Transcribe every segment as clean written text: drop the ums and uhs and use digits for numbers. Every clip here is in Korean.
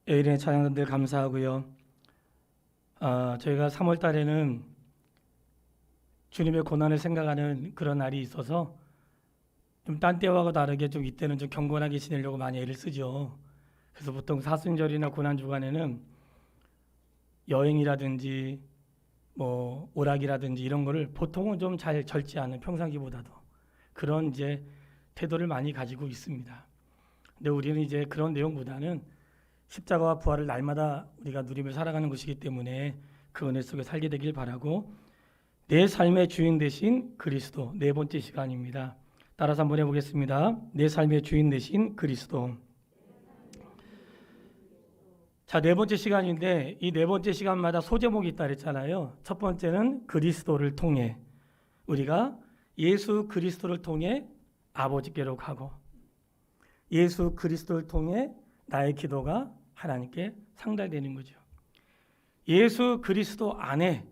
예일의 찬양들 감사하고요. 저희가 3월 달에는 주님의 고난을 생각하는 그런 날이 있어서 좀 딴 때와는 다르게 좀 이때는 좀 경건하게 지내려고 많이 애를 쓰죠. 그래서 보통 사순절이나 고난 주간에는 여행이라든지 뭐 오락이라든지 이런 거를 보통은 좀 잘 절제하는, 평상시보다도 그런 이제 태도를 많이 가지고 있습니다. 근데 우리는 이제 그런 내용보다는 십자가와 부활을 날마다 우리가 누리며 살아가는 것이기 때문에 그 은혜 속에 살게 되길 바라고, 내 삶의 주인 되신 그리스도, 네 번째 시간입니다. 따라서 한번 해보겠습니다. 내 삶의 주인 되신 그리스도. 자, 네 번째 시간인데 이 네 번째 시간마다 소제목이 있다 그랬잖아요. 첫 번째는 그리스도를 통해, 우리가 예수 그리스도를 통해 아버지께로 가고, 예수 그리스도를 통해 나의 기도가 하나님께 상달되는 거죠. 예수 그리스도 안에,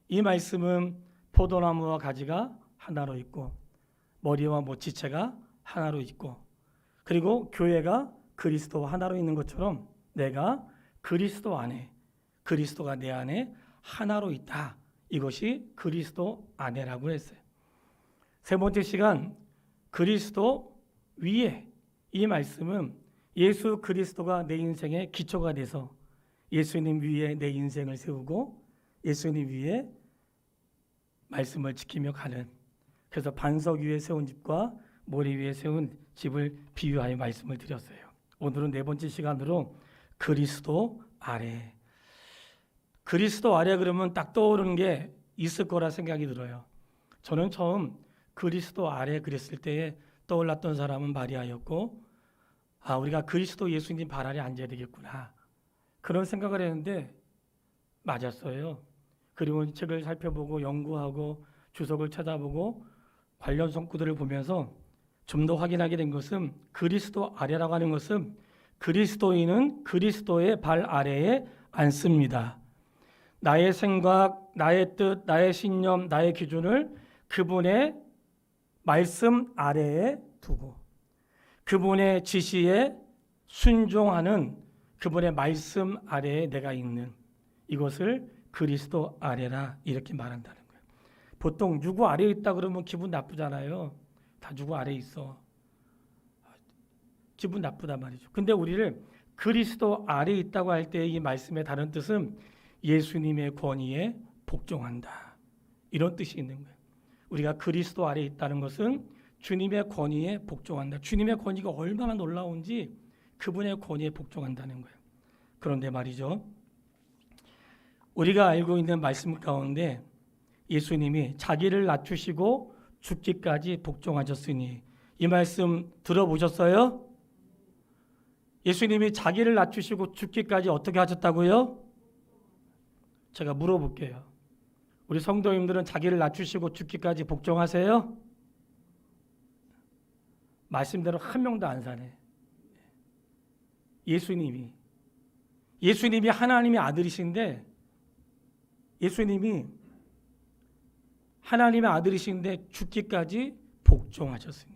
이 말씀은 포도나무와 가지가 하나로 있고 머리와 지체가 하나로 있고, 그리고 교회가 그리스도와 하나로 있는 것처럼 내가 그리스도 안에, 그리스도가 내 안에 하나로 있다. 이것이 그리스도 안에라고 했어요. 세 번째 시간, 그리스도 위에, 이 말씀은 예수 그리스도가 내 인생의 기초가 돼서 예수님 위에 내 인생을 세우고 예수님 위에 말씀을 지키며 가는, 그래서 반석 위에 세운 집과 모래 위에 세운 집을 비유하여 말씀을 드렸어요. 오늘은 네 번째 시간으로 그리스도 아래. 그리스도 아래 그러면 딱 떠오르는 게 있을 거라 생각이 들어요. 저는 처음 그리스도 아래 그랬을 때에 떠올랐던 사람은 마리아였고, 우리가 그리스도 예수님 발 아래 앉아야 되겠구나, 그런 생각을 했는데 맞았어요. 그리고 책을 살펴보고 연구하고 주석을 찾아보고 관련 성구들을 보면서 좀 더 확인하게 된 것은, 그리스도 아래라고 하는 것은 그리스도인은 그리스도의 발 아래에 앉습니다. 나의 생각, 나의 뜻, 나의 신념, 나의 기준을 그분의 말씀 아래에 두고 그분의 지시에 순종하는, 그분의 말씀 아래에 내가 있는, 이것을 그리스도 아래라 이렇게 말한다는 거예요. 보통 누구 아래에 있다 그러면 기분 나쁘잖아요. 다 누구 아래에 있어, 기분 나쁘단 말이죠. 근데 우리를 그리스도 아래에 있다고 할 때 이 말씀의 다른 뜻은 예수님의 권위에 복종한다, 이런 뜻이 있는 거예요. 우리가 그리스도 아래에 있다는 것은 주님의 권위에 복종한다. 주님의 권위가 얼마나 놀라운지 그분의 권위에 복종한다는 거예요. 그런데 말이죠, 우리가 알고 있는 말씀 가운데 예수님이 자기를 낮추시고 죽기까지 복종하셨으니, 이 말씀 들어보셨어요? 예수님이 자기를 낮추시고 죽기까지 어떻게 하셨다고요? 제가 물어볼게요. 우리 성도님들은 자기를 낮추시고 죽기까지 복종하세요? 말씀대로 한 명도 안 사네. 예수님이 하나님의 아들이신데, 예수님이 하나님의 아들이신데 죽기까지 복종하셨으니,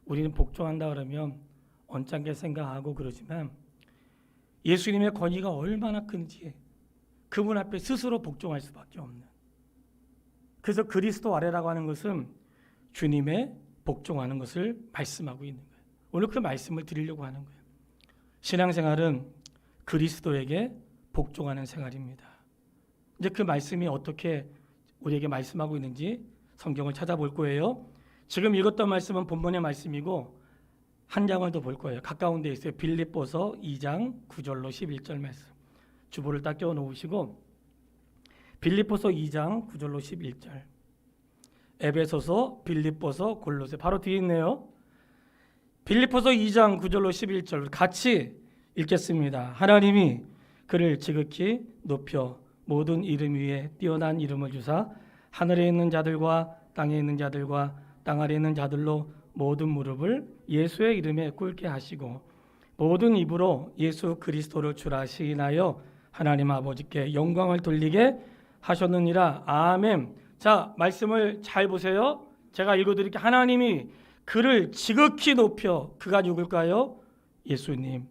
우리는 복종한다 그러면 언짢게 생각하고 그러지만 예수님의 권위가 얼마나 큰지 그분 앞에 스스로 복종할 수밖에 없는, 그래서 그리스도 아래라고 하는 것은 주님의 복종하는 것을 말씀하고 있는 거예요. 오늘 그 말씀을 드리려고 하는 거예요. 신앙생활은 그리스도에게 복종하는 생활입니다. 이제 그 말씀이 어떻게 우리에게 말씀하고 있는지 성경을 찾아볼 거예요. 지금 읽었던 말씀은 본문의 말씀이고 한 장을 더 볼 거예요. 가까운 데 있어요. 빌립보서 2장 9절로 11절 말씀. 주보를 딱 껴 놓으시고 빌립보서 2장 9절로 11절, 에베소서, 빌립보서, 골로새, 바로 뒤에 있네요. 빌립보서 2장 9절로 11절 같이 읽겠습니다. 하나님이 그를 지극히 높여 모든 이름 위에 뛰어난 이름을 주사 하늘에 있는 자들과 땅에 있는 자들과 땅 아래에 있는 자들로 모든 무릎을 예수의 이름에 꿇게 하시고 모든 입으로 예수 그리스도를 주라 시인하여 하나님 아버지께 영광을 돌리게 하셨느니라. 아멘. 자, 말씀을 잘 보세요. 제가 읽어드릴게요. 하나님이 그를 지극히 높여, 그가 누굴까요? 예수님.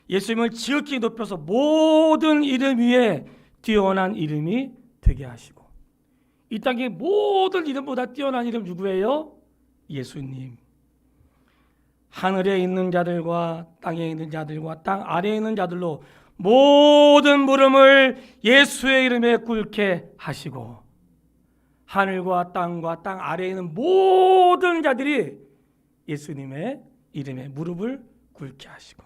예수님을 지극히 높여서 모든 이름 위에 뛰어난 이름이 되게 하시고, 이 땅의 모든 이름보다 뛰어난 이름 누구예요? 예수님. 하늘에 있는 자들과 땅에 있는 자들과 땅 아래에 있는 자들로 모든 물음을 예수의 이름에 꿇게 하시고, 하늘과 땅과 땅 아래에 있는 모든 자들이 예수님의 이름에 무릎을 꿇게 하시고,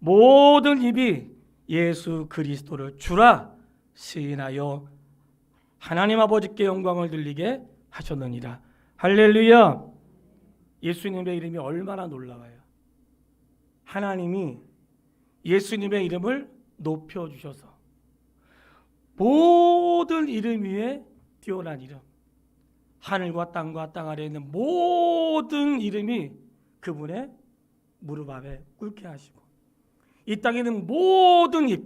모든 입이 예수 그리스도를 주라 시인하여 하나님 아버지께 영광을 돌리게 하셨느니라. 할렐루야. 예수님의 이름이 얼마나 놀라워요. 하나님이 예수님의 이름을 높여주셔서 모든 이름 위에 뛰어난 이름, 하늘과 땅과 땅 아래에 있는 모든 이름이 그분의 무릎 앞에 꿇게 하시고, 이 땅에 있는 모든 입,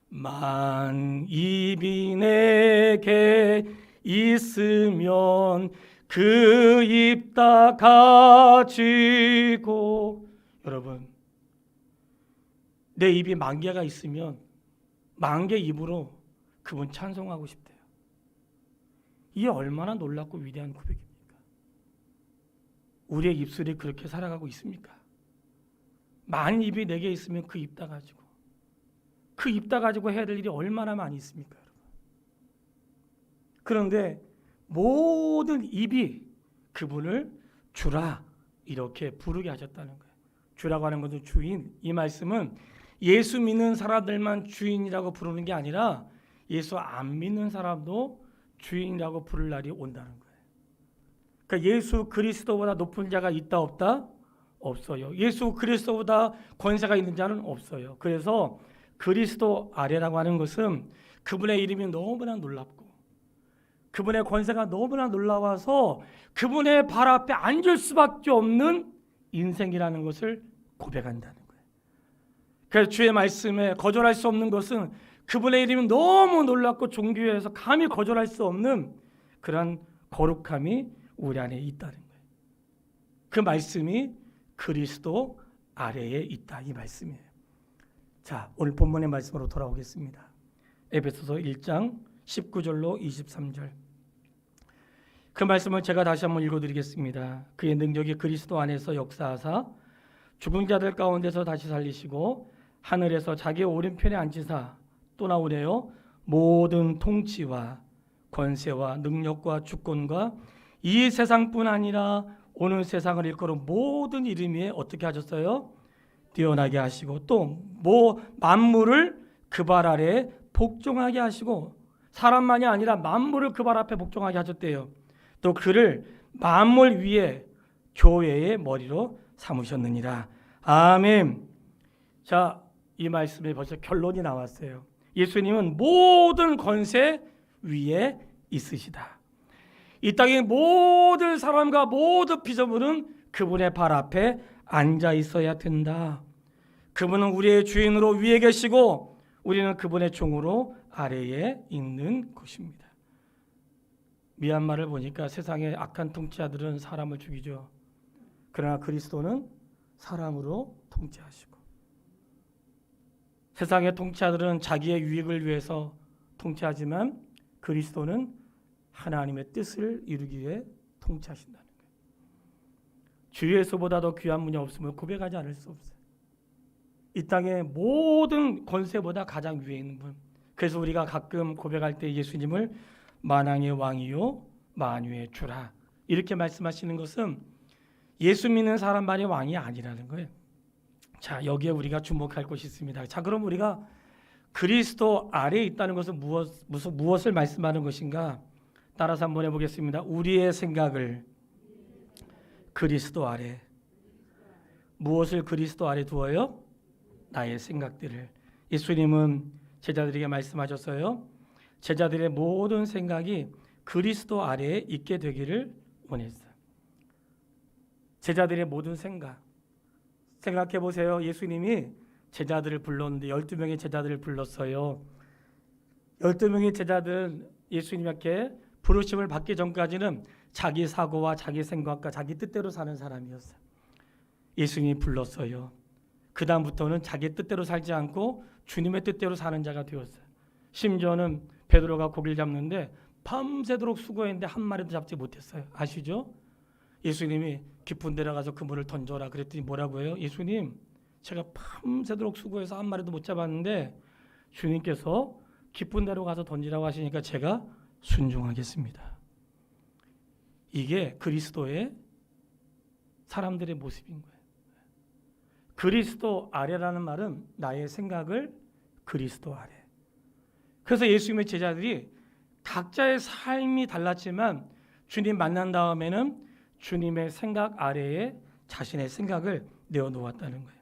만 입이 내게 있으면 그 입 다 가지고, 여러분, 내 입이 만 개가 있으면 만 개 입으로 그분 찬송하고 싶대요. 이게 얼마나 놀랍고 위대한 고백입니까? 우리의 입술이 그렇게 살아가고 있습니까? 만 입이 내게 있으면 그 입 다 가지고, 그 입 다 가지고 해야 될 일이 얼마나 많이 있습니까, 여러분? 그런데 모든 입이 그분을 주라 이렇게 부르게 하셨다는 거예요. 주라고 하는 것은 주인. 이 말씀은 예수 믿는 사람들만 주인이라고 부르는 게 아니라 예수 안 믿는 사람도 주인이라고 부를 날이 온다는 거예요. 그러니까 예수 그리스도보다 높은 자가 있다 없다? 없어요. 예수 그리스도보다 권세가 있는 자는 없어요. 그래서 그리스도 아래라고 하는 것은 그분의 이름이 너무나 놀랍고, 그분의 권세가 너무나 놀라워서 그분의 발 앞에 앉을 수밖에 없는 인생이라는 것을 고백한다는 거예요. 그래서 주의 말씀에 거절할 수 없는 것은 그분의 이름이 너무 놀랍고 존귀해서 감히 거절할 수 없는 그런 거룩함이 우리 안에 있다는 거예요. 그 말씀이 그리스도 아래에 있다, 이 말씀이에요. 자, 오늘 본문의 말씀으로 돌아오겠습니다. 에베소서 1장 19절로 23절. 그 말씀을 제가 다시 한번 읽어드리겠습니다. 그의 능력이 그리스도 안에서 역사하사 죽은 자들 가운데서 다시 살리시고 하늘에서 자기의 오른편에 앉으사, 또 나오네요, 모든 통치와 권세와 능력과 주권과 이 세상뿐 아니라 오는 세상을 일컬어 모든 이름 위에 어떻게 하셨어요? 뛰어나게 하시고, 또 만물을 그 발 아래에 복종하게 하시고, 사람만이 아니라 만물을 그 발 앞에 복종하게 하셨대요. 또 그를 만물 위에 교회의 머리로 삼으셨느니라. 아멘. 자, 이 말씀에 벌써 결론이 나왔어요. 예수님은 모든 권세 위에 있으시다. 이 땅의 모든 사람과 모든 피조물은 그분의 발 앞에 앉아 있어야 된다. 그분은 우리의 주인으로 위에 계시고 우리는 그분의 종으로 아래에 있는 것입니다. 미얀마를 보니까 세상의 악한 통치자들은 사람을 죽이죠. 그러나 그리스도는 사람으로 통치하시고, 세상의 통치자들은 자기의 유익을 위해서 통치하지만 그리스도는 하나님의 뜻을 이루기 위해 통치하신다는 거예요. 주 예수보다 더 귀한 분이 없음을 고백하지 않을 수 없어요. 이 땅의 모든 권세보다 가장 위에 있는 분. 그래서 우리가 가끔 고백할 때 예수님을 만왕의 왕이요 만유의 주라 이렇게 말씀하시는 것은 예수 믿는 사람만이 왕이 아니라는 거예요. 자, 여기에 우리가 주목할 것이 있습니다. 자, 그럼 우리가 그리스도 아래에 있다는 것은 무엇을 말씀하는 것인가? 따라서 한번 해보겠습니다. 우리의 생각을 그리스도 아래. 무엇을 그리스도 아래 두어요? 나의 생각들을. 예수님은 제자들에게 말씀하셨어요. 제자들의 모든 생각이 그리스도 아래에 있게 되기를 원했어요. 제자들의 모든 생각해 보세요. 예수님이 제자들을 불렀는데 12명의 제자들을 불렀어요. 12명의 제자들은 예수님께 부르심을 받기 전까지는 자기 사고와 자기 생각과 자기 뜻대로 사는 사람이었어요. 예수님이 불렀어요. 그 다음부터는 자기 뜻대로 살지 않고 주님의 뜻대로 사는 자가 되었어요. 심지어는 베드로가 고기를 잡는데 밤새도록 수고했는데 한 마리도 잡지 못했어요. 아시죠? 예수님이 깊은 데 가서 그물을 던져라 그랬더니 뭐라고 해요? 예수님, 제가 밤새도록 수고해서 한 마리도 못 잡았는데 주님께서 깊은 데로 가서 던지라고 하시니까 제가 순종하겠습니다. 이게 그리스도의 사람들의 모습인 거예요. 그리스도 아래라는 말은 나의 생각을 그리스도 아래. 그래서 예수님의 제자들이 각자의 삶이 달랐지만 주님 만난 다음에는 주님의 생각 아래에 자신의 생각을 내어놓았다는 거예요.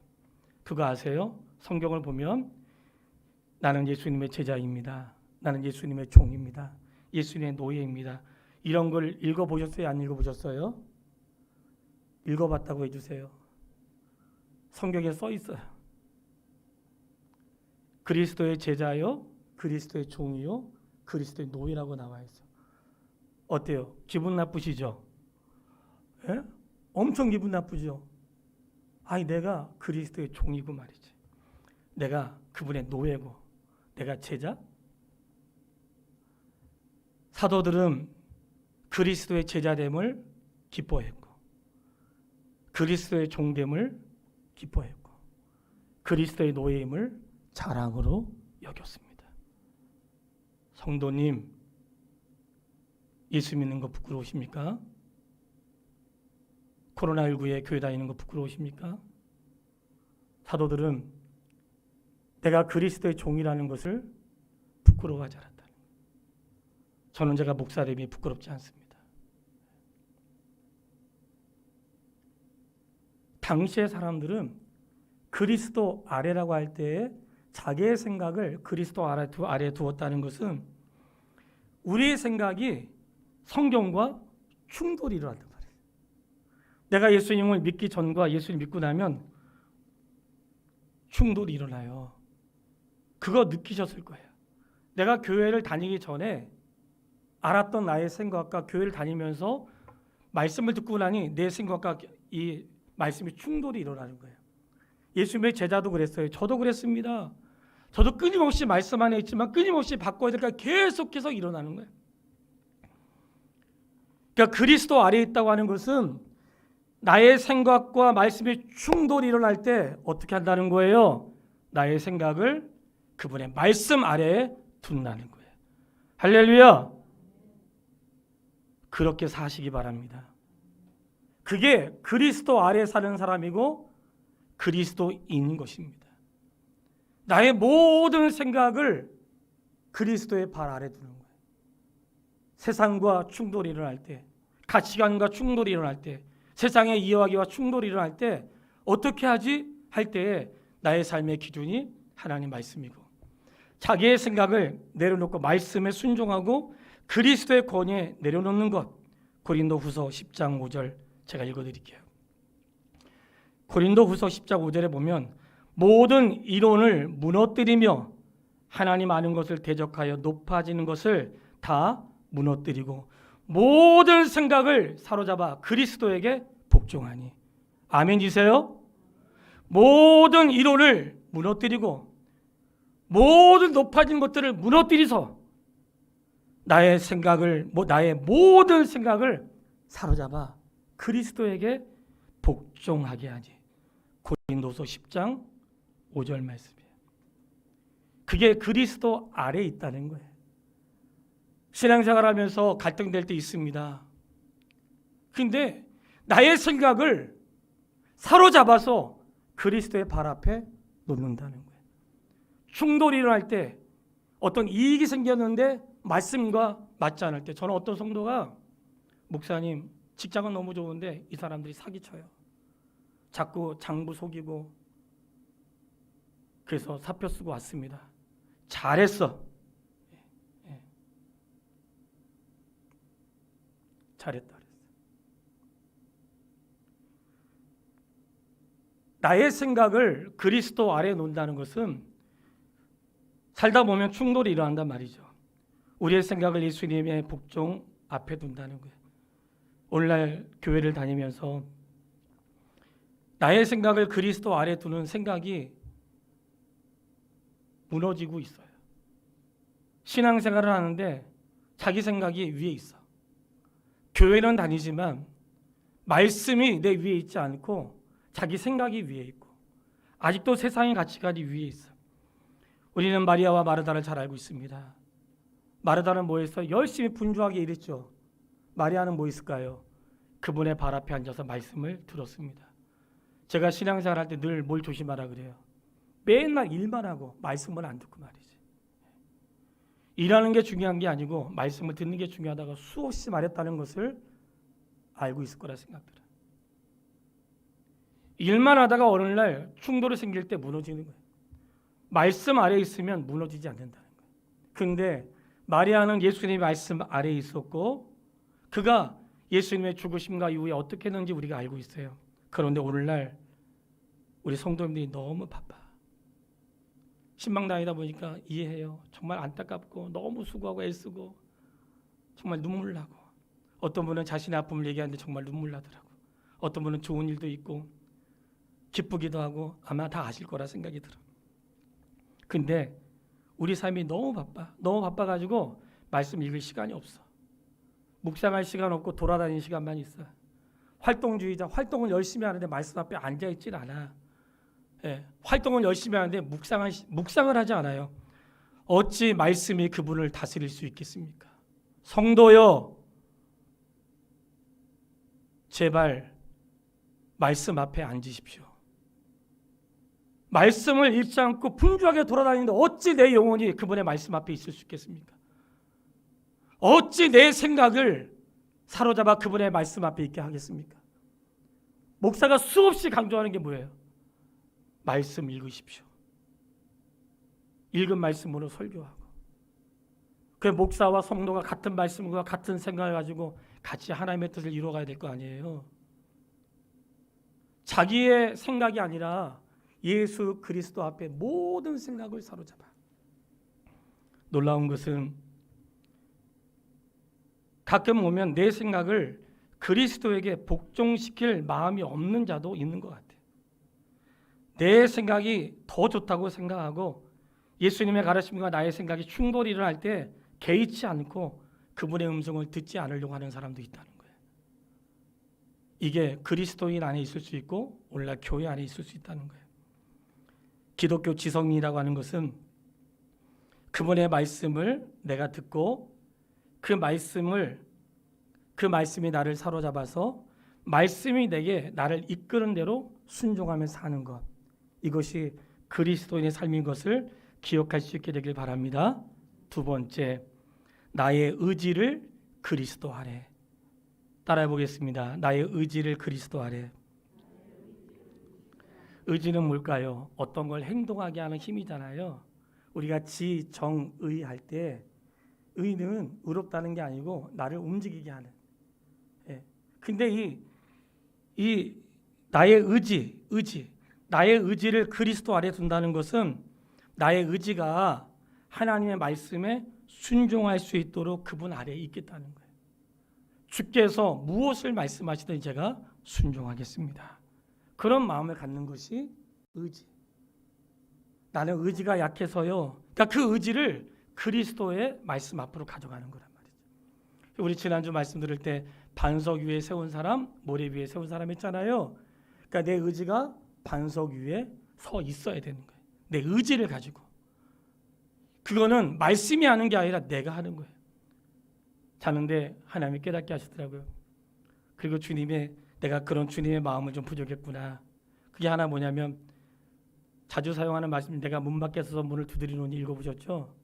그거 아세요? 성경을 보면 나는 예수님의 제자입니다. 나는 예수님의 종입니다. 예수님의 노예입니다. 이런 걸 읽어보셨어요? 안 읽어보셨어요? 읽어봤다고 해주세요. 성경에 써 있어요. 그리스도의 제자요, 그리스도의 종이요, 그리스도의 노예라고 나와 있어. 어때요? 기분 나쁘시죠? 예? 엄청 기분 나쁘죠? 아니 내가 그리스도의 종이고 말이지. 내가 그분의 노예고 내가 제자? 사도들은 그리스도의 제자됨을 기뻐했고 그리스도의 종됨을 기뻐했고 그리스도의 노예임을 자랑으로 여겼습니다. 성도님, 예수 믿는 거 부끄러우십니까? 코로나19에 교회 다니는 거 부끄러우십니까? 사도들은 내가 그리스도의 종이라는 것을 부끄러워하지 않았다. 저는 제가 목사됨이 부끄럽지 않습니다. 당시의 사람들은 그리스도 아래라고 할 때에 자기의 생각을 그리스도 아래에 두었다는 것은 우리의 생각이 성경과 충돌이 일어난단 말이에요. 내가 예수님을 믿기 전과 예수님 믿고 나면 충돌이 일어나요. 그거 느끼셨을 거예요. 내가 교회를 다니기 전에 알았던 나의 생각과 교회를 다니면서 말씀을 듣고 나니 내 생각과 이 말씀이 충돌이 일어나는 거예요. 예수님의 제자도 그랬어요. 저도 그랬습니다. 저도 끊임없이 말씀 안에 있지만 끊임없이 바꿔야 될까 계속해서 일어나는 거예요. 그러니까 그리스도 아래에 있다고 하는 것은 나의 생각과 말씀이 충돌이 일어날 때 어떻게 한다는 거예요? 나의 생각을 그분의 말씀 아래에 둔다는 거예요. 할렐루야! 그렇게 사시기 바랍니다. 그게 그리스도 아래에 사는 사람이고 그리스도인 것입니다. 나의 모든 생각을 그리스도의 발 아래 두는 거예요. 세상과 충돌이 일어날 때, 가치관과 충돌이 일어날 때, 세상의 이해하기와 충돌이 일어날 때 어떻게 하지? 할 때에 나의 삶의 기준이 하나님 말씀이고 자기의 생각을 내려놓고 말씀에 순종하고 그리스도의 권위에 내려놓는 것. 고린도후서 10장 5절 제가 읽어드릴게요. 고린도후서 10장 5절에 보면 모든 이론을 무너뜨리며 하나님 아는 것을 대적하여 높아지는 것을 다 무너뜨리고 모든 생각을 사로잡아 그리스도에게 복종하니. 아멘이세요? 모든 이론을 무너뜨리고 모든 높아진 것들을 무너뜨리서 나의 모든 생각을 사로잡아 그리스도에게 복종하게 하지. 고린도서 10장 5절 말씀이에요. 그게 그리스도 아래에 있다는 거예요. 신앙생활하면서 갈등될 때 있습니다. 근데 나의 생각을 사로잡아서 그리스도의 발 앞에 놓는다는 거예요. 충돌이 일어날 때 어떤 이익이 생겼는데 말씀과 맞지 않을 때 저는 어떤 성도가 목사님 직장은 너무 좋은데 이 사람들이 사기쳐요. 자꾸 장부 속이고 그래서 사표 쓰고 왔습니다. 잘했어. 잘했다. 나의 생각을 그리스도 아래에 놓는다는 것은 살다 보면 충돌이 일어난단 말이죠. 우리의 생각을 예수님의 복종 앞에 둔다는 거예요. 오늘날 교회를 다니면서 나의 생각을 그리스도 아래 두는 생각이 무너지고 있어요. 신앙생활을 하는데 자기 생각이 위에 있어. 교회는 다니지만 말씀이 내 위에 있지 않고 자기 생각이 위에 있고 아직도 세상의 가치관이 위에 있어. 우리는 마리아와 마르다를 잘 알고 있습니다. 마르다는 뭐 했어요? 열심히 분주하게 일했죠. 마리아는 뭐 있을까요? 그분의 발 앞에 앉아서 말씀을 들었습니다. 제가 신앙생활 할 때 늘 뭘 조심하라 그래요. 맨날 일만 하고 말씀을 안 듣고 말이지. 일하는 게 중요한 게 아니고 말씀을 듣는 게 중요하다고 수없이 말했다는 것을 알고 있을 거라 생각들어요. 일만 하다가 어느 날 충돌이 생길 때 무너지는 거예요. 말씀 아래에 있으면 무너지지 않는다는 거예요. 그런데 마리아는 예수님의 말씀 아래에 있었고 그가 예수님의 죽으심과 이후에 어떻게 했는지 우리가 알고 있어요. 그런데 오늘날 우리 성도님들이 너무 바빠. 신방 다니다 보니까 이해해요. 정말 안타깝고 너무 수고하고 애쓰고 정말 눈물 나고 어떤 분은 자신의 아픔을 얘기하는데 정말 눈물 나더라고. 어떤 분은 좋은 일도 있고 기쁘기도 하고 아마 다 아실 거라 생각이 들어. 근데 우리 삶이 너무 바빠. 너무 바빠가지고 말씀 읽을 시간이 없어. 묵상할 시간 없고 돌아다니는 시간만 있어. 활동주의자, 활동을 열심히 하는데 말씀 앞에 앉아있질 않아. 예, 활동을 열심히 하는데 묵상을 하지 않아요. 어찌 말씀이 그분을 다스릴 수 있겠습니까? 성도여, 제발 말씀 앞에 앉으십시오. 말씀을 읽지 않고 분주하게 돌아다니는데 어찌 내 영혼이 그분의 말씀 앞에 있을 수 있겠습니까? 어찌 내 생각을 사로잡아 그분의 말씀 앞에 있게 하겠습니까? 목사가 수없이 강조하는 게 뭐예요? 말씀 읽으십시오. 읽은 말씀으로 설교하고 그 목사와 성도가 같은 말씀과 같은 생각을 가지고 같이 하나님의 뜻을 이루어가야 될 거 아니에요. 자기의 생각이 아니라 예수 그리스도 앞에 모든 생각을 사로잡아. 놀라운 것은 가끔 보면 내 생각을 그리스도에게 복종시킬 마음이 없는 자도 있는 것 같아요. 내 생각이 더 좋다고 생각하고 예수님의 가르침과 나의 생각이 충돌이 일어날 때 개의치 않고 그분의 음성을 듣지 않으려고 하는 사람도 있다는 거예요. 이게 그리스도인 안에 있을 수 있고 오늘날 교회 안에 있을 수 있다는 거예요. 기독교 지성이라고 하는 것은 그분의 말씀을 내가 듣고 그 말씀이 나를 사로잡아서 말씀이 내게 나를 이끄는 대로 순종하며 사는 것. 이것이 그리스도인의 삶인 것을 기억할 수 있게 되길 바랍니다. 두 번째, 나의 의지를 그리스도 아래. 따라해 보겠습니다. 나의 의지를 그리스도 아래. 의지는 뭘까요? 어떤 걸 행동하게 하는 힘이잖아요. 우리가 지, 정, 의 할 때 의는 의롭다는 게 아니고 나를 움직이게 하는. 예. 근데 이 나의 의지, 나의 의지를 그리스도 아래 둔다는 것은 나의 의지가 하나님의 말씀에 순종할 수 있도록 그분 아래에 있겠다는 거예요. 주께서 무엇을 말씀하시든 제가 순종하겠습니다. 그런 마음을 갖는 것이 의지. 나는 의지가 약해서요. 그러니까 그 의지를 그리스도의 말씀 앞으로 가져가는 거란 말이죠. 우리 지난주 말씀 들을 때 반석 위에 세운 사람, 모래 위에 세운 사람 했잖아요. 그러니까 내 의지가 반석 위에 서 있어야 되는 거예요. 내 의지를 가지고. 그거는 말씀이 하는 게 아니라 내가 하는 거예요. 자는데 하나님이 깨닫게 하시더라고요. 그리고 내가 그런 주님의 마음을 좀 부족했구나. 그게 하나 뭐냐면 자주 사용하는 말씀, 내가 문 밖에 서서 문을 두드리노니 읽어보셨죠?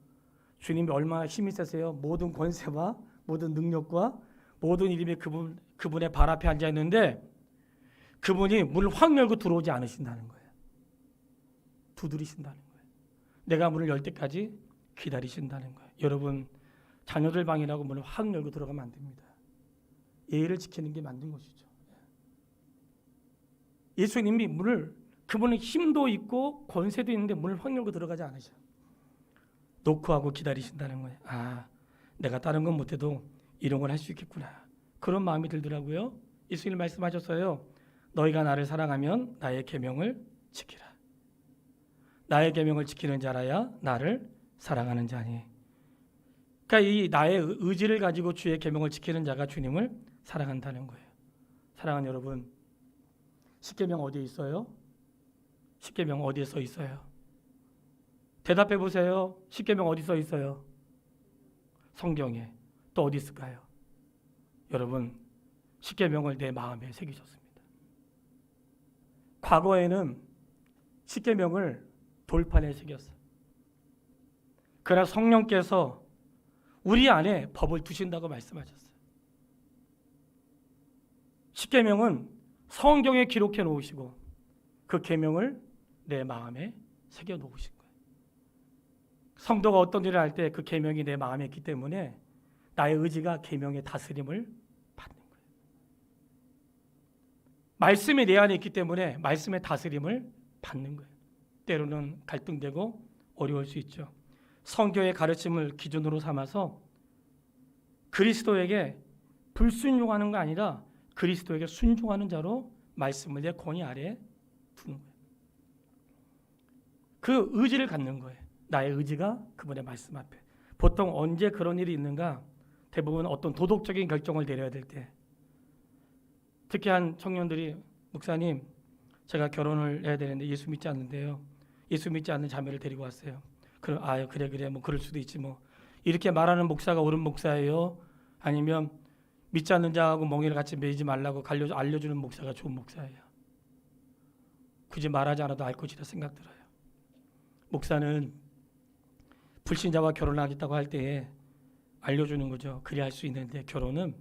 주님이 얼마나 힘이 세세요. 모든 권세와 모든 능력과 모든 이름이 그분의 발 앞에 앉아 있는데 그분이 문을 확 열고 들어오지 않으신다는 거예요. 두드리신다는 거예요. 내가 문을 열 때까지 기다리신다는 거예요. 여러분, 자녀들 방이라고 문을 확 열고 들어가면 안 됩니다. 예의를 지키는 게 만든 것이죠. 예수님이 그분은 힘도 있고 권세도 있는데 문을 확 열고 들어가지 않으셔요. 노크하고 기다리신다는 거예요. 아, 내가 다른 건 못해도 이런 걸 할 수 있겠구나. 그런 마음이 들더라고요. 예수님 말씀하셨어요. 너희가 나를 사랑하면 나의 계명을 지키라. 나의 계명을 지키는 자라야 나를 사랑하는 자니. 그러니까 이 나의 의지를 가지고 주의 계명을 지키는 자가 주님을 사랑한다는 거예요. 사랑하는 여러분, 십계명 어디에 있어요? 십계명 어디에 써 있어요? 대답해 보세요. 십계명 어디 써 있어요? 성경에. 또 어디 있을까요? 여러분, 십계명을 내 마음에 새기셨습니다. 과거에는 십계명을 돌판에 새겼어요. 그러나 성령께서 우리 안에 법을 두신다고 말씀하셨어요. 십계명은 성경에 기록해 놓으시고 그 계명을 내 마음에 새겨 놓으신 거예요. 성도가 어떤 일을 할 때 그 계명이 내 마음에 있기 때문에 나의 의지가 계명의 다스림을 받는 거예요. 말씀이 내 안에 있기 때문에 말씀의 다스림을 받는 거예요. 때로는 갈등되고 어려울 수 있죠. 성경의 가르침을 기준으로 삼아서 그리스도에게 불순종하는 거 아니라 그리스도에게 순종하는 자로 말씀을 내 권위 아래에 두는 거예요. 그 의지를 갖는 거예요. 나의 의지가 그분의 말씀 앞에. 보통 언제 그런 일이 있는가? 대부분 어떤 도덕적인 결정을 내려야 될 때. 특히 한 청년들이 목사님, 제가 결혼을 해야 되는데 예수 믿지 않는데요. 예수 믿지 않는 자매를 데리고 왔어요. 그럼 그래 뭐 그럴 수도 있지 뭐. 이렇게 말하는 목사가 옳은 목사예요? 아니면 믿지 않는 자하고 멍에를 같이 매이지 말라고 알려주는 목사가 좋은 목사예요? 굳이 말하지 않아도 알 것이라 생각 들어요. 목사는 불신자와 결혼하겠다고 할 때에 알려주는 거죠. 그리 할 수 있는데 결혼은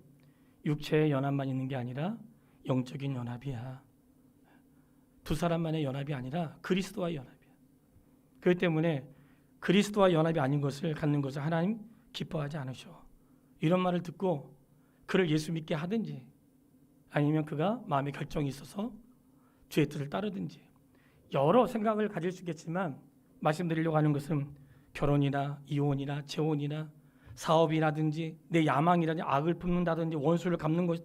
육체의 연합만 있는 게 아니라 영적인 연합이야. 두 사람만의 연합이 아니라 그리스도와의 연합이야. 그렇기 때문에 그리스도와 연합이 아닌 것을 갖는 것을 하나님 기뻐하지 않으셔. 이런 말을 듣고 그를 예수 믿게 하든지 아니면 그가 마음의 결정이 있어서 주의 뜻을 따르든지 여러 생각을 가질 수 있겠지만 말씀드리려고 하는 것은 결혼이나 이혼이나 재혼이나 사업이라든지 내 야망이라든지 악을 품는다든지 원수를 갚는 것,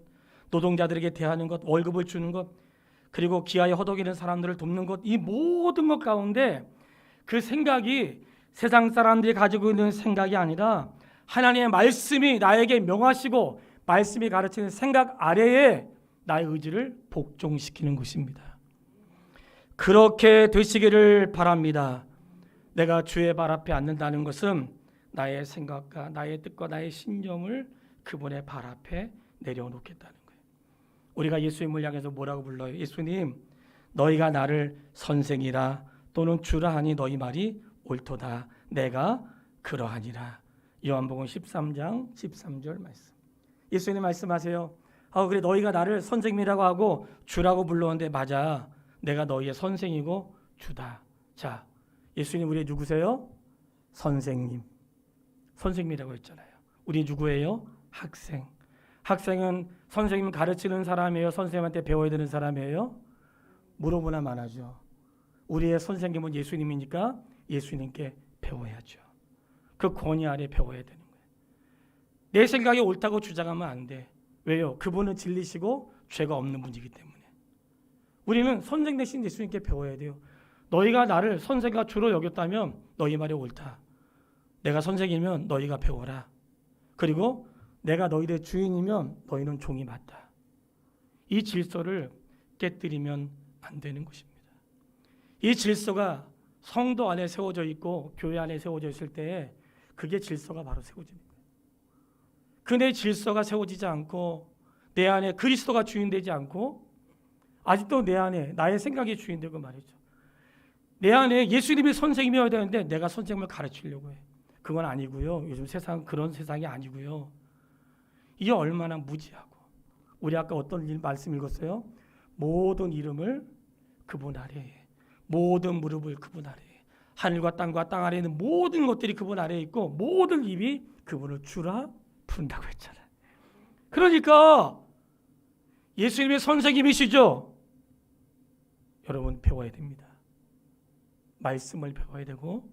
노동자들에게 대하는 것, 월급을 주는 것, 그리고 기아에 허덕이는 사람들을 돕는 것, 이 모든 것 가운데 그 생각이 세상 사람들이 가지고 있는 생각이 아니라 하나님의 말씀이 나에게 명하시고 말씀이 가르치는 생각 아래에 나의 의지를 복종시키는 것입니다. 그렇게 되시기를 바랍니다. 내가 주의 발 앞에 앉는다는 것은 나의 생각과 나의 뜻과 나의 신념을 그분의 발 앞에 내려놓겠다는 거예요. 우리가 예수님을 향해서 뭐라고 불러요? 예수님, 너희가 나를 선생이라 또는 주라 하니 너희 말이 옳도다. 내가 그러하니라. 요한복음 13장 13절 말씀. 예수님 말씀하세요. 그래 너희가 나를 선생님이라고 하고 주라고 불렀는데 맞아. 내가 너희의 선생이고 주다. 자, 예수님 우리 누구세요? 선생님. 선생님이라고 했잖아요. 우리 누구예요? 학생. 학생은 선생님 가르치는 사람이에요? 선생님한테 배워야 되는 사람이에요? 물어보나 마나죠. 우리의 선생님은 예수님이니까 예수님께 배워야죠. 그 권위 아래 배워야 되는 거예요. 내 생각이 옳다고 주장하면 안 돼. 왜요? 그분은 진리시고 죄가 없는 분이기 때문에. 우리는 선생 대신 예수님께 배워야 돼요. 너희가 나를 선생과 주로 여겼다면 너희 말이 옳다. 내가 선생이면 너희가 배워라. 그리고 내가 너희들의 주인이면 너희는 종이 맞다. 이 질서를 깨뜨리면 안 되는 것입니다. 이 질서가 성도 안에 세워져 있고 교회 안에 세워져 있을 때에 그게 질서가 바로 세워지는 거예요. 그 내 질서가 세워지지 않고 내 안에 그리스도가 주인되지 않고 아직도 내 안에 나의 생각이 주인되고 말이죠. 내 안에 예수님이 선생님이어야 되는데 내가 선생님을 가르치려고 해. 그건 아니고요. 요즘 세상 그런 세상이 아니고요. 이게 얼마나 무지하고. 우리 아까 어떤 말씀 읽었어요? 모든 이름을 그분 아래에, 모든 무릎을 그분 아래에, 하늘과 땅과 땅 아래에 있는 모든 것들이 그분 아래에 있고 모든 입이 그분을 주라 부른다고 했잖아요. 그러니까 예수님의 선생님이시죠. 여러분 배워야 됩니다. 말씀을 배워야 되고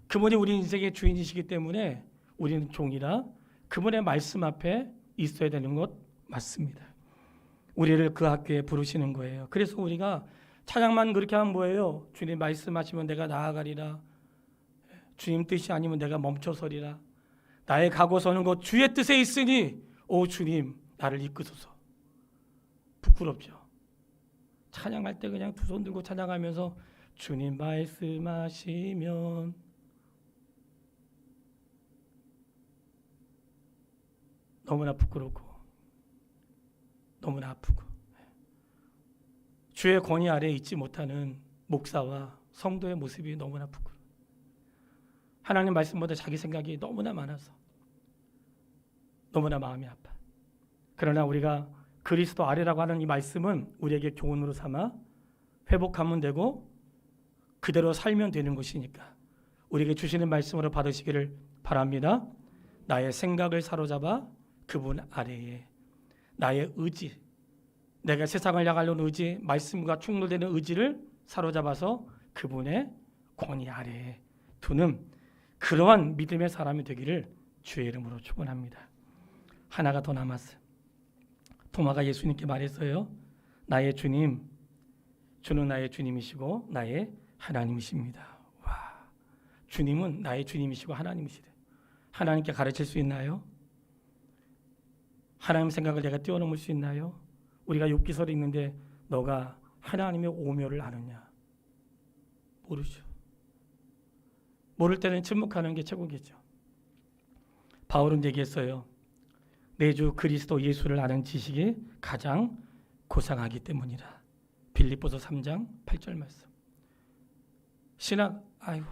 그분이 우리 인생의 주인이시기 때문에 우리는 종이라 그분의 말씀 앞에 있어야 되는 것 맞습니다. 우리를 그 학교에 부르시는 거예요. 그래서 우리가 찬양만 그렇게 하면 뭐예요? 주님 말씀하시면 내가 나아가리라. 주님 뜻이 아니면 내가 멈춰서리라. 나의 가고서는 곧 주의 뜻에 있으니 오 주님 나를 이끄소서. 부끄럽죠. 찬양할 때 그냥 두 손 들고 찬양하면서 주님 말씀하시면 너무나 부끄럽고 너무나 아프고 주의 권위 아래에 있지 못하는 목사와 성도의 모습이 너무나 부끄러워요. 하나님 말씀보다 자기 생각이 너무나 많아서 너무나 마음이 아파. 그러나 우리가 그리스도 아래라고 하는 이 말씀은 우리에게 교훈으로 삼아 회복하면 되고 그대로 살면 되는 것이니까 우리에게 주시는 말씀으로 받으시기를 바랍니다. 나의 생각을 사로잡아 그분 아래에 나의 의지, 내가 세상을 향하려는 의지, 말씀과 충돌되는 의지를 사로잡아서 그분의 권위 아래에 두는 그러한 믿음의 사람이 되기를 주의 이름으로 축원합니다. 하나가 더 남았어요. 도마가 예수님께 말했어요. 나의 주님, 주는 나의 주님이시고 나의 하나님이십니다. 와, 주님은 나의 주님이시고 하나님이시래. 하나님께 가르칠 수 있나요? 하나님 생각을 내가 뛰어넘을 수 있나요? 우리가 욥기서에 있는데 너가 하나님의 오묘를 아느냐? 모르죠. 모를 때는 침묵하는 게 최고겠죠. 바울은 얘기했어요. 내 주 그리스도 예수를 아는 지식이 가장 고상하기 때문이라. 빌립보서 3장 8절 말씀. 신학, 아이고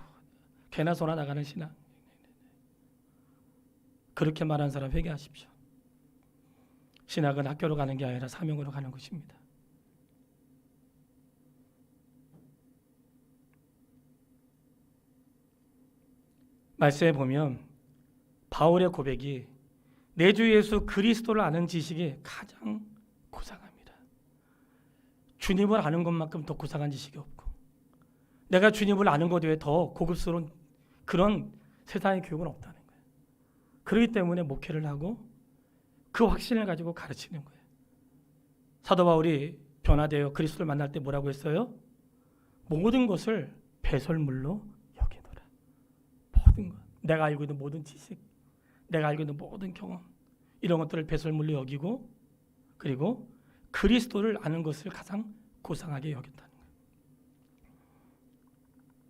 개나 소나 나가는 신학. 그렇게 말한 사람 회개하십시오. 신학은 학교로 가는 게 아니라 사명으로 가는 것입니다. 말씀에 보면 바울의 고백이 내 주 예수 그리스도를 아는 지식이 가장 고상합니다. 주님을 아는 것만큼 더 고상한 지식이 없고 내가 주님을 아는 것 외에 더 고급스러운 그런 세상의 교육은 없다는 거예요. 그렇기 때문에 목회를 하고 그 확신을 가지고 가르치는 거예요. 사도 바울이 변화되어 그리스도를 만날 때 뭐라고 했어요? 모든 것을 배설물로 여기노라. 모든 것, 내가 알고 있는 모든 지식, 내가 알고 있는 모든 경험, 이런 것들을 배설물로 여기고 그리고 그리스도를 아는 것을 가장 고상하게 여긴다는 거예요.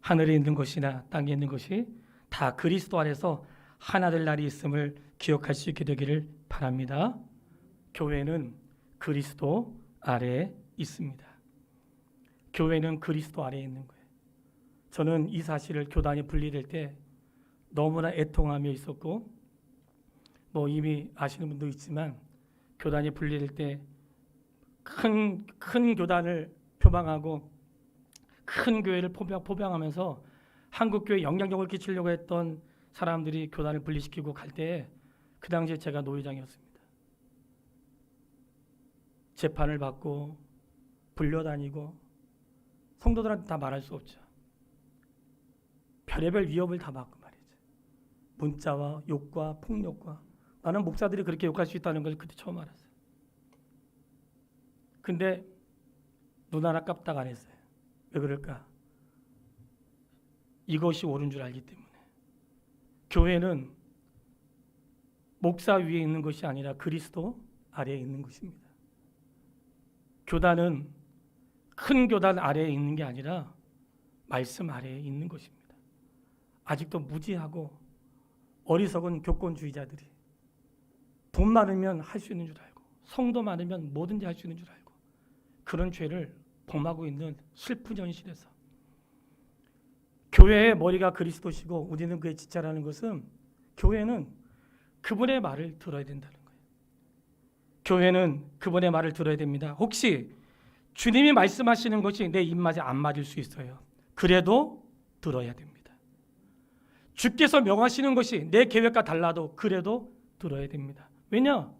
하늘에 있는 것이나 땅에 있는 것이 다 그리스도 안에서 하나 될 날이 있음을 기억할 수 있게 되기를 바랍니다. 교회는 그리스도 아래에 있습니다. 교회는 그리스도 아래에 있는 거예요. 저는 이 사실을 교단이 분리될 때 너무나 애통하며 있었고 뭐 이미 아시는 분도 있지만 교단이 분리될 때 큰 교단을 표방하고 큰 교회를 포병하면서 한국 교회에 영향력을 끼치려고 했던 사람들이 교단을 분리시키고 갈 때 그 당시에 제가 노회장이었습니다. 재판을 받고 불려다니고 성도들한테 다 말할 수 없죠. 별의별 위협을 다 받고 말이죠. 문자와 욕과 폭력과 나는 목사들이 그렇게 욕할 수 있다는 걸 그때 처음 알았어요. 근데 눈 하나 깜딱 안 했어요. 왜 그럴까? 이것이 옳은 줄 알기 때문에. 교회는 목사 위에 있는 것이 아니라 그리스도 아래에 있는 것입니다. 교단은 큰 교단 아래에 있는 게 아니라 말씀 아래에 있는 것입니다. 아직도 무지하고 어리석은 교권주의자들이 돈 많으면 할 수 있는 줄 알고 성도 많으면 뭐든지 할 수 있는 줄 알고 그런 죄를 범하고 있는 슬픈 현실에서 교회의 머리가 그리스도시고 우리는 그의 지체라는 것은 교회는 그분의 말을 들어야 된다는 거예요. 교회는 그분의 말을 들어야 됩니다. 혹시 주님이 말씀하시는 것이 내 입맛에 안 맞을 수 있어요. 그래도 들어야 됩니다. 주께서 명하시는 것이 내 계획과 달라도 그래도 들어야 됩니다. 왜냐?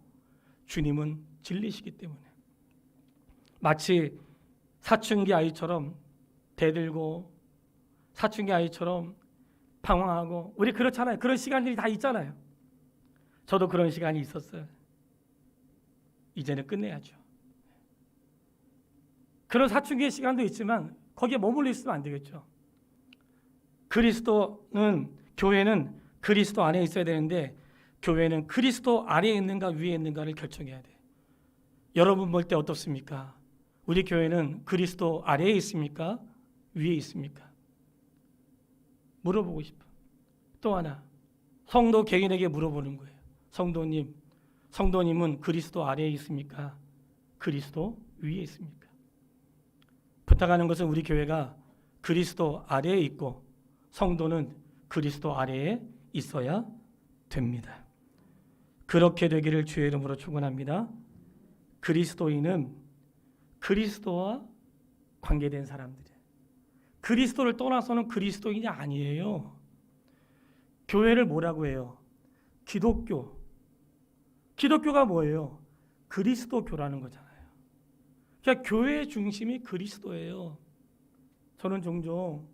주님은 진리시기 때문에. 마치 사춘기 아이처럼 대들고 사춘기 아이처럼 방황하고 우리 그렇잖아요. 그런 시간들이 다 있잖아요. 저도 그런 시간이 있었어요. 이제는 끝내야죠. 그런 사춘기의 시간도 있지만 거기에 머물러 있으면 안 되겠죠. 교회는 그리스도 안에 있어야 되는데 교회는 그리스도 아래에 있는가 위에 있는가를 결정해야 돼. 여러분 볼 때 어떻습니까? 우리 교회는 그리스도 아래에 있습니까? 위에 있습니까? 물어보고 싶어. 또 하나, 성도 개인에게 물어보는 거예요. 성도님은 그리스도 아래에 있습니까? 그리스도 위에 있습니까? 부탁하는 것은 우리 교회가 그리스도 아래에 있고 성도는 그리스도 아래에 있어야 됩니다. 그렇게 되기를 주의 이름으로 축원합니다. 그리스도인은 그리스도와 관계된 사람들이에요. 그리스도를 떠나서는 그리스도인이 아니에요. 교회를 뭐라고 해요? 기독교가 뭐예요? 그리스도교라는 거잖아요. 그러니까 교회의 중심이 그리스도예요. 저는 종종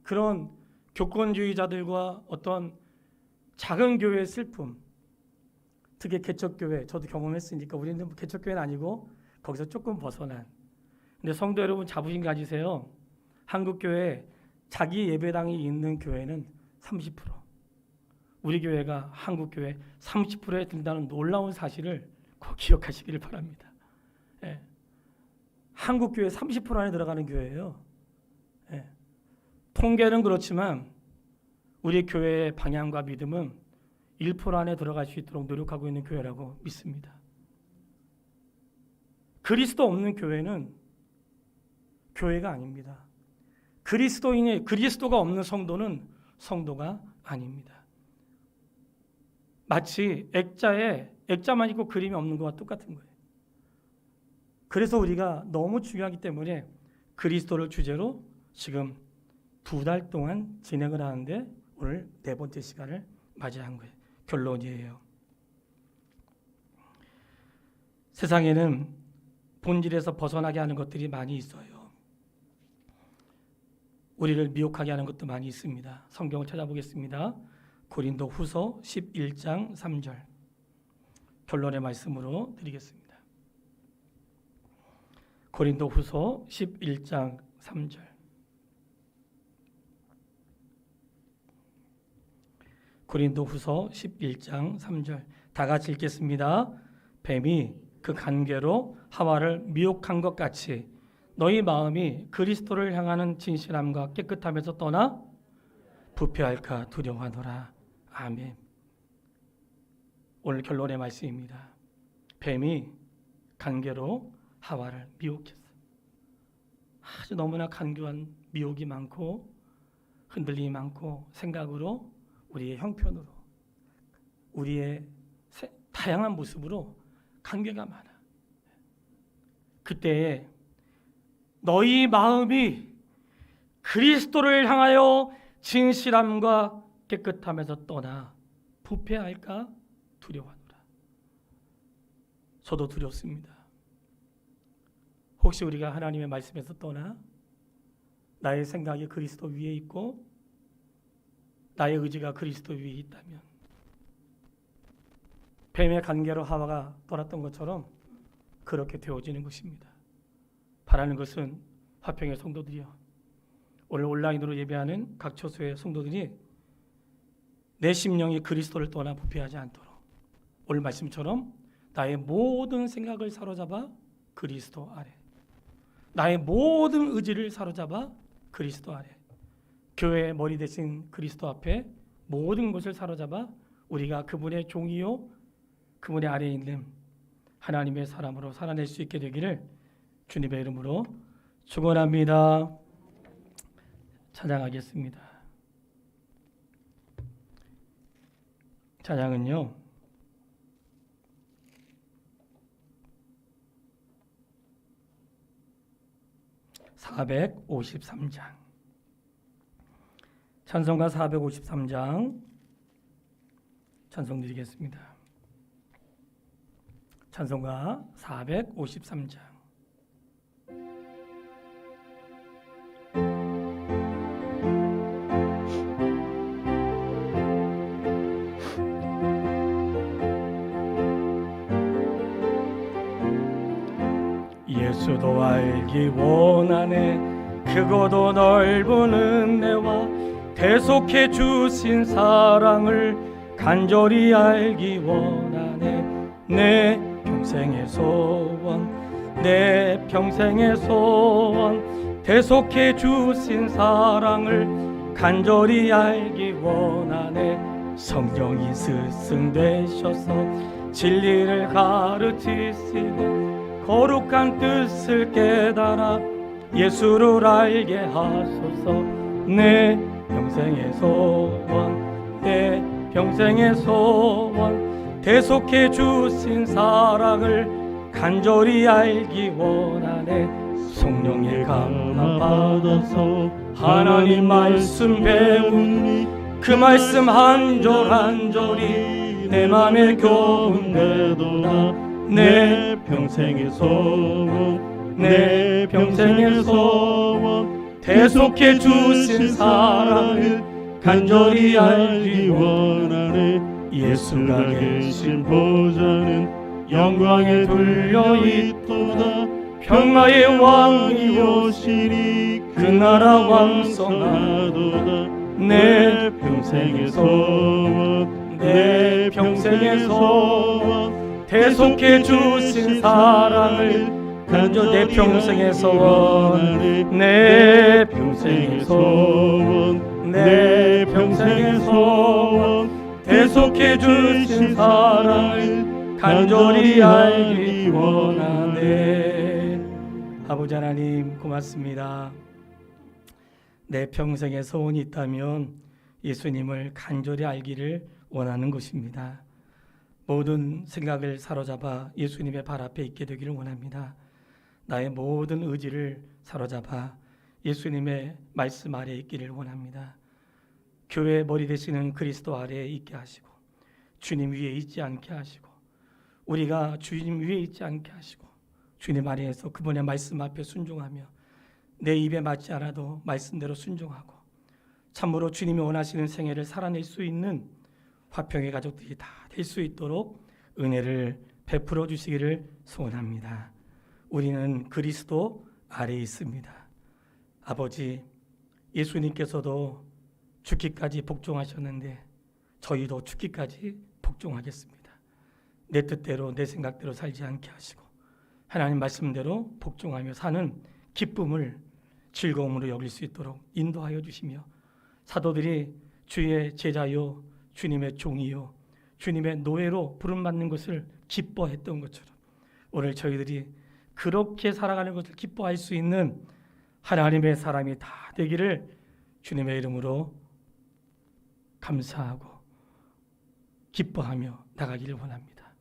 그런 교권주의자들과 어떤 작은 교회의 슬픔, 특히 개척교회, 저도 경험했으니까 우리는 개척교회는 아니고 거기서 조금 벗어난. 근데 성도 여러분 자부심 가지세요. 한국교회 자기 예배당이 있는 교회는 30%. 우리 교회가 한국교회 30%에 든다는 놀라운 사실을 꼭 기억하시기를 바랍니다. 예. 한국교회 30% 안에 들어가는 교회예요. 예. 통계는 그렇지만 우리 교회의 방향과 믿음은 1% 안에 들어갈 수 있도록 노력하고 있는 교회라고 믿습니다. 그리스도 없는 교회는 교회가 아닙니다. 그리스도가 없는 성도는 성도가 아닙니다. 마치 액자만 있고 그림이 없는 것과 똑같은 거예요. 그래서 우리가 너무 중요하기 때문에 그리스도를 주제로 지금 2달 동안 진행을 하는데 오늘 4번째 시간을 맞이한 거예요. 결론이에요. 세상에는 본질에서 벗어나게 하는 것들이 많이 있어요. 우리를 미혹하게 하는 것도 많이 있습니다. 성경을 찾아보겠습니다. 고린도 후서 11장 3절 결론의 말씀으로 드리겠습니다. 고린도 후서 11장 3절 고린도 후서 11장 3절 다 같이 읽겠습니다. 뱀이 그 간계로 하와를 미혹한 것 같이 너희 마음이 그리스도를 향하는 진실함과 깨끗함에서 떠나 부패할까 두려워하노라. 아멘. 오늘 결론의 말씀입니다. 뱀이 간계로 하와를 미혹했어요. 아주 너무나 간교한 미혹이 많고 흔들림이 많고 생각으로 우리의 형편으로 우리의 다양한 모습으로 관계가 많아. 그때 너희 마음이 그리스도를 향하여 진실함과 깨끗함에서 떠나 부패할까 두려워하노라. 저도 두렵습니다. 혹시 우리가 하나님의 말씀에서 떠나 나의 생각이 그리스도 위에 있고 나의 의지가 그리스도 위에 있다면 뱀의 관계로 하와가 떠났던 것처럼 그렇게 되어지는 것입니다. 바라는 것은 화평의 성도들이요, 오늘 온라인으로 예배하는 각 처소의 성도들이 내 심령이 그리스도를 떠나 부패하지 않도록 오늘 말씀처럼 나의 모든 생각을 사로잡아 그리스도 아래, 나의 모든 의지를 사로잡아 그리스도 아래, 교회의 머리 대신 그리스도 앞에 모든 것을 사로잡아 우리가 그분의 종이요 그분의 아래에 있는 하나님의 사람으로 살아낼 수 있게 되기를 주님의 이름으로 축원합니다. 찬양하겠습니다. 찬양은요, (453장) 찬송가 453장 찬송 드리겠습니다. 찬송가 453장. 예수 주도 알기 원하네. 크고도 넓은 은혜와 대속해 주신 사랑을 간절히 알기 원하네. 내 평생의 소원, 내 평생의 소원, 대속해 주신 사랑을 간절히 알기 원하네. 성령이 스승되셔서 진리를 가르치시고 거룩한 뜻을 깨달아 예수를 알게 하소서. 내 평생의 소원, 내 평생의 소원, 대속해 주신 사랑을 간절히 알기 원하네. 성령의 감화 받아서 하나님 말씀 배우니 그 말씀 한 절 한 절이 내 맘에 교훈되도다. 내 평생의 소원, 내 평생의 소원, 대속해 주신 사랑을 간절히 알기 원하네. 예수가 계신 보좌는 영광에 둘려 있도다. 평화의 왕이 오시니 그 나라 왕성하도다. 내 평생의 소원, 내 평생의 소원, 대속해 주신 사랑을 간절히 내 평생의 소원, 내 평생의 소원, 내 평생의 소원, 대속해 주신 사랑을 간절히 알기 원하네. 아버지 하나님 고맙습니다. 내 평생의 소원이 있다면 예수님을 간절히 알기를 원하는 것입니다. 모든 생각을 사로잡아 예수님의 발 앞에 있게 되기를 원합니다. 나의 모든 의지를 사로잡아 예수님의 말씀 아래에 있기를 원합니다. 교회의 머리 되시는 그리스도 아래에 있게 하시고 주님 위에 있지 않게 하시고 우리가 주님 위에 있지 않게 하시고 주님 아래에서 그분의 말씀 앞에 순종하며 내 입에 맞지 않아도 말씀대로 순종하고 참으로 주님이 원하시는 생애를 살아낼 수 있는 화평의 가족들이 다 될 수 있도록 은혜를 베풀어 주시기를 소원합니다. 우리는 그리스도 아래에 있습니다. 아버지, 예수님께서도 죽기까지 복종하셨는데 저희도 죽기까지 복종하겠습니다. 내 뜻대로 내 생각대로 살지 않게 하시고 하나님 말씀대로 복종하며 사는 기쁨을 즐거움으로 여길 수 있도록 인도하여 주시며 사도들이 주의 제자요 주님의 종이요 주님의 노예로 부름받는 것을 기뻐했던 것처럼 오늘 저희들이 그렇게 살아가는 것을 기뻐할 수 있는 하나님의 사람이 다 되기를 주님의 이름으로 감사하고 기뻐하며 나가기를 원합니다.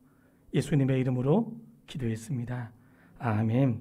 예수님의 이름으로 기도했습니다. 아멘.